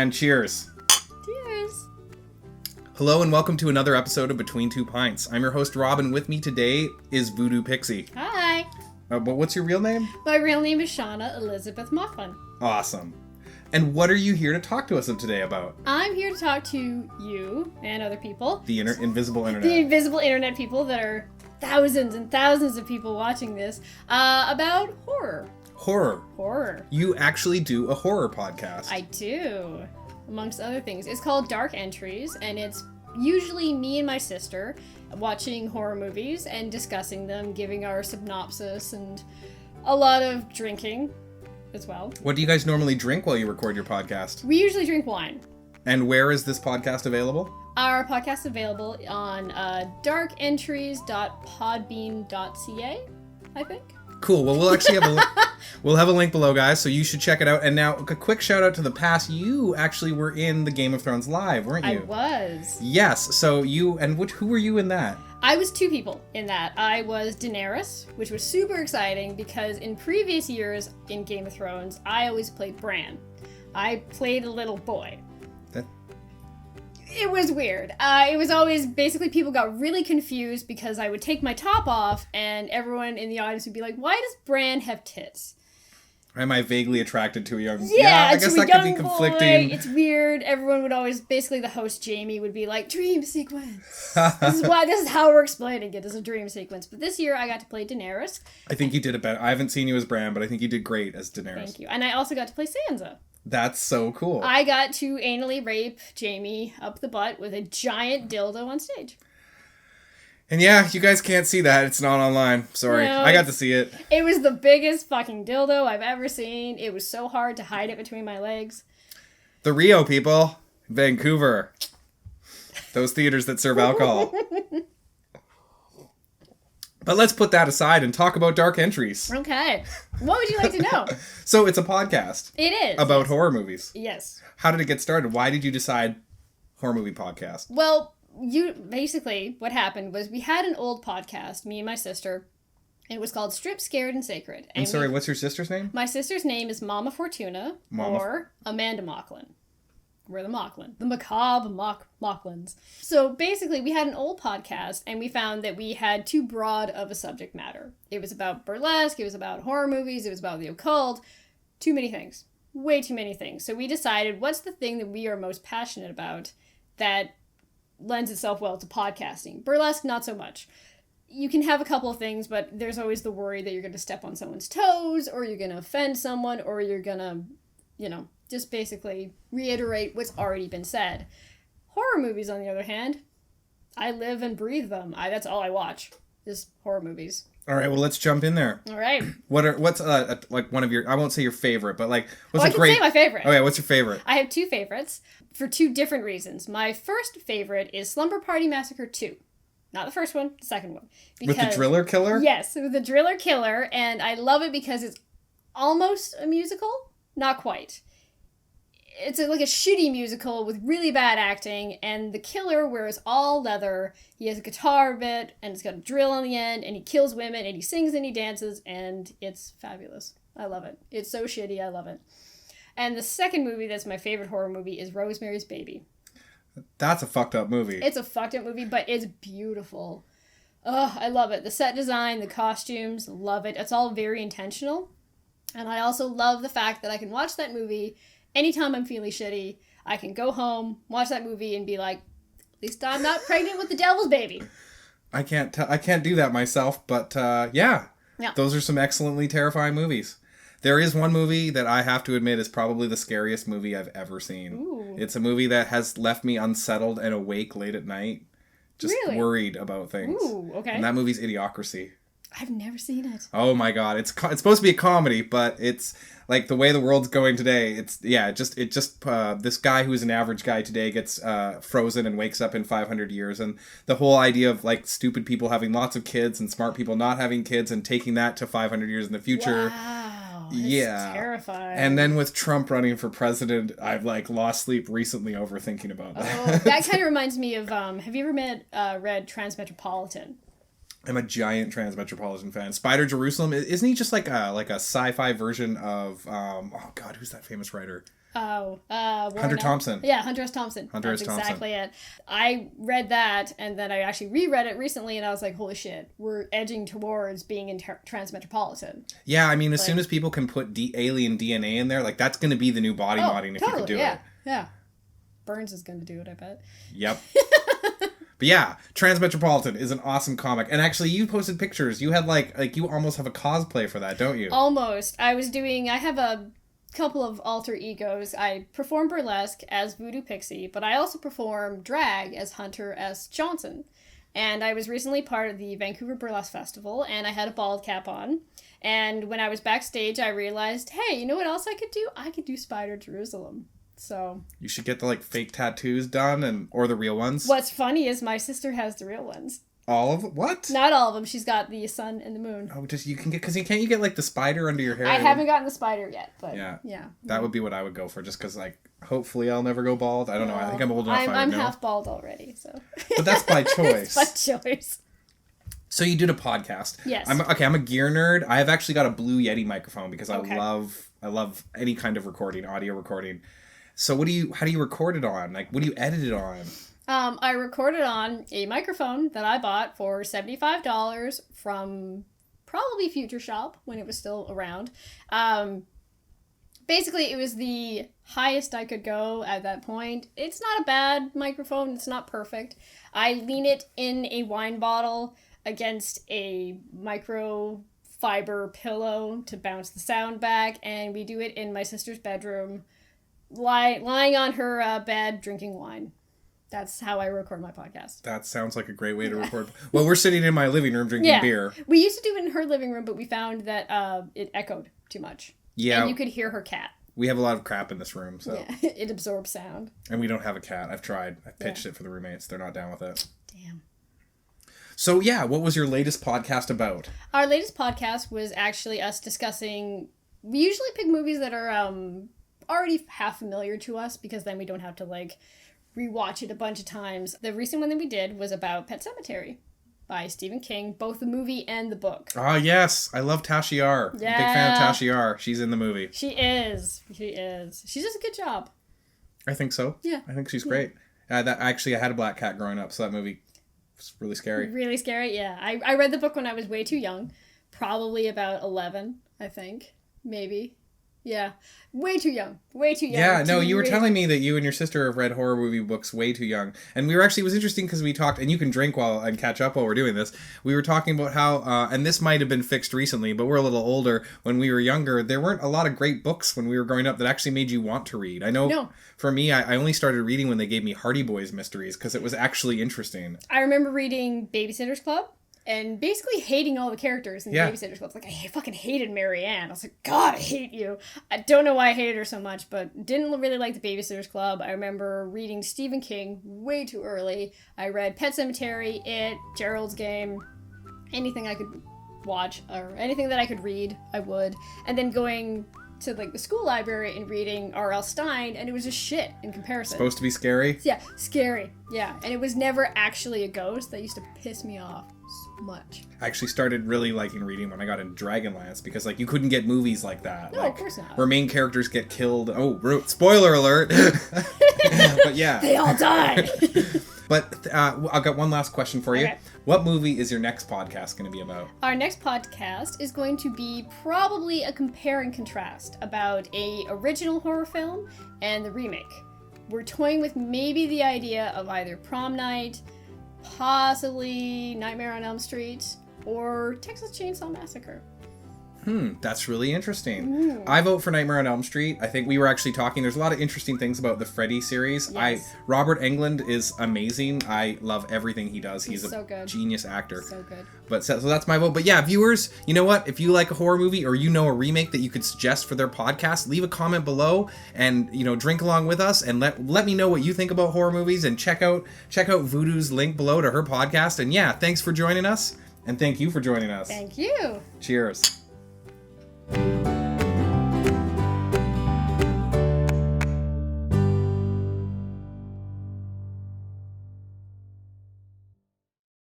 And cheers. Cheers. Hello and welcome to another episode of Between Two Pints. I'm your host Rob, and with me today is Voodoo Pixie. Hi. But what's your real name? My real name is Shawna Elizabeth Mauchline. Awesome. And what are you here to talk to us today about? I'm here to talk to you and other people. The invisible internet. The invisible internet people that are thousands and thousands of people watching this, about horror. Horror. You actually do a horror podcast. I do, amongst other things. It's called Dark Entries, and it's usually me and my sister watching horror movies and discussing them, giving our synopsis, and a lot of drinking as well. What do you guys normally drink while you record your podcast? We usually drink wine. And where is this podcast available? Our podcast is available on darkentries.podbean.ca, I think. Cool. Well, we'll actually have we'll have a link below, guys, so you should check it out. And now, a quick shout out to the past. You actually were in the Game of Thrones live, weren't you? I was. Yes. So who were you in that? I was two people in that. I was Daenerys, which was super exciting because in previous years in Game of Thrones, I always played Bran. I played a little boy. It was weird. It was always, basically people got really confused because I would take my top off and everyone in the audience would be like, why does Bran have tits? Am I vaguely attracted to a young... Yeah, I guess that could be conflicting. Boy. It's weird. Everyone would always, basically the host Jamie would be like, dream sequence. This is how we're explaining it, as a dream sequence. But this year I got to play Daenerys. I think you did it better. I haven't seen you as Bran, but I think you did great as Daenerys. Thank you. And I also got to play Sansa. That's so cool. I got to anally rape Jamie up the butt with a giant dildo on stage. And yeah, you guys can't see that. It's not online. Sorry. No, I got to see it. It was the biggest fucking dildo I've ever seen. It was so hard to hide it between my legs. The Rio people. Vancouver. Those theaters that serve alcohol. But let's put that aside and talk about Dark Entries. Okay. What would you like to know? So it's a podcast. It is. About horror movies. Yes. How did it get started? Why did you decide horror movie podcast? Well, basically what happened was we had an old podcast, me and my sister, and it was called Strip, Scared, and Sacred. And I'm sorry, what's your sister's name? My sister's name is Mama Fortuna, or Amanda Mauchline. We're the Mauchline. The macabre Mauchlins. So basically, we had an old podcast, and we found that we had too broad of a subject matter. It was about burlesque, it was about horror movies, it was about the occult. Too many things. Way too many things. So we decided, what's the thing that we are most passionate about that lends itself well to podcasting? Burlesque, not so much. You can have a couple of things, but there's always the worry that you're going to step on someone's toes, or you're going to offend someone, or you're going to, just basically reiterate what's already been said. Horror movies, on the other hand, I live and breathe them. That's all I watch, is horror movies. All right, well, let's jump in there. All right. What's like one of your, I won't say your favorite, but like, what's I can say my favorite. Okay, what's your favorite? I have two favorites for two different reasons. My first favorite is Slumber Party Massacre 2. Not the first one, the second one. With the driller killer? Yes, with the driller killer, and I love it because it's almost a musical. Not quite. It's like a shitty musical with really bad acting, and the killer wears all leather. He has a guitar bit, and it's got a drill on the end, and he kills women, and he sings and he dances, and it's fabulous. I love it. It's so shitty, I love it. And the second movie that's my favorite horror movie is Rosemary's Baby. That's a fucked up movie. It's a fucked up movie, but it's beautiful. Oh, I love it. The set design, the costumes, love it. It's all very intentional. And I also love the fact that I can watch that movie anytime I'm feeling shitty. I can go home, watch that movie, and be like, at least I'm not pregnant with the devil's baby. I can't do that myself, but yeah. Those are some excellently terrifying movies. There is one movie that I have to admit is probably the scariest movie I've ever seen. Ooh. It's a movie that has left me unsettled and awake late at night, just worried about things. Ooh, okay. And that movie's Idiocracy. I've never seen it. Oh my god, it's supposed to be a comedy, but it's like the way the world's going today. It's this guy who's an average guy today gets frozen and wakes up in 500 years, and the whole idea of like stupid people having lots of kids and smart people not having kids and taking that to 500 years in the future. Wow, that's terrifying. And then with Trump running for president, I've like lost sleep recently over thinking about that. Oh, that kind of reminds me of have you ever read Transmetropolitan? I'm a giant Transmetropolitan fan. Spider Jerusalem, isn't he just like a sci-fi version of oh god, who's that famous writer? Hunter Thompson. Yeah, Hunter S. Thompson. That's exactly it. I read that, and then I actually reread it recently, and I was like, holy shit, we're edging towards being in Transmetropolitan. Yeah, I mean, as soon as people can put alien DNA in there, like, that's going to be the new body modding if you can do it. Yeah. Burns is going to do it, I bet. Yep. But yeah, Transmetropolitan is an awesome comic. And actually, you posted pictures. You had, like you almost have a cosplay for that, don't you? Almost. I have a couple of alter egos. I perform burlesque as Voodoo Pixie, but I also perform drag as Hunter S. Johnson. And I was recently part of the Vancouver Burlesque Festival, and I had a bald cap on. And when I was backstage, I realized, hey, you know what else I could do? I could do Spider Jerusalem. So you should get the fake tattoos done or the real ones. What's funny is my sister has the real ones. All of them? What? Not all of them. She's got the sun and the moon. Oh, just you can get can't you get the spider under your hair? I haven't gotten the spider yet, but yeah. That would be what I would go for, just because hopefully I'll never go bald. I don't know. I think I'm old enough. I'm half bald already, so. But that's by choice. It's by choice. So you did a podcast. Yes. I'm a gear nerd. I have actually got a Blue Yeti microphone because I love any kind of recording, audio recording. So how do you record it on? What do you edit it on? I recorded on a microphone that I bought for $75 from probably Future Shop when it was still around. Basically, it was the highest I could go at that point. It's not a bad microphone. It's not perfect. I lean it in a wine bottle against a microfiber pillow to bounce the sound back, and we do it in my sister's bedroom, lying on her bed drinking wine. That's how I record my podcast. That sounds like a great way to record. Well, we're sitting in my living room drinking beer. We used to do it in her living room, but we found that it echoed too much. Yeah. And you could hear her cat. We have a lot of crap in this room, so. Yeah, it absorbs sound. And we don't have a cat. I've tried. I pitched it for the roommates. They're not down with it. Damn. So, yeah, what was your latest podcast about? Our latest podcast was actually us discussing... We usually pick movies that are already half familiar to us, because then we don't have to, rewatch it a bunch of times. The recent one that we did was about Pet Sematary by Stephen King, both the movie and the book. Oh, yes. I love Tasha Yar. Yeah. Big fan of Tasha Yar. She's in the movie. She is. She does a good job. I think so. Yeah. I think she's great. I had a black cat growing up, so that movie was really scary. Really scary, yeah. I read the book when I was way too young. Probably about 11, I think. Maybe. Yeah. Way too young. Yeah, no, you were telling me that you and your sister have read horror movie books way too young. And it was interesting because we talked, and you can drink and catch up while we're doing this. We were talking about how, and this might have been fixed recently, but we're a little older. When we were younger, there weren't a lot of great books when we were growing up that actually made you want to read. I know for me, I only started reading when they gave me Hardy Boys mysteries because it was actually interesting. I remember reading Babysitter's Club. And basically hating all the characters in the Babysitter's Club. I fucking hated Mary Ann. I was like, God, I hate you. I don't know why I hated her so much, but didn't really like the Babysitter's Club. I remember reading Stephen King way too early. I read Pet Sematary, It, Gerald's Game, anything I could watch, or anything that I could read, I would. And then going to the school library and reading R.L. Stein, and it was just shit in comparison. Supposed to be scary? Yeah, scary. Yeah, and it was never actually a ghost. That used to piss me off so much. I actually started really liking reading when I got into Dragonlance, because you couldn't get movies like that. No, of course not. Where main characters get killed. Oh, spoiler alert! But yeah. They all die! But I've got one last question for you. Okay. What movie is your next podcast going to be about? Our next podcast is going to be probably a compare and contrast about a original horror film and the remake. We're toying with maybe the idea of either Prom Night, possibly Nightmare on Elm Street, or Texas Chainsaw Massacre. That's really interesting. I vote for Nightmare on Elm Street. I think we were actually talking, there's a lot of interesting things about the Freddy series. Yes. Robert Englund is amazing. I love everything he does. He's so good. Genius actor. So good. But so that's my vote. But yeah, viewers, you know what? If you like a horror movie or you know a remake that you could suggest for their podcast, leave a comment below and drink along with us and let me know what you think about horror movies, and check out Voodoo's link below to her podcast. And yeah, thanks for joining us, and thank you for joining us. Thank you. Cheers.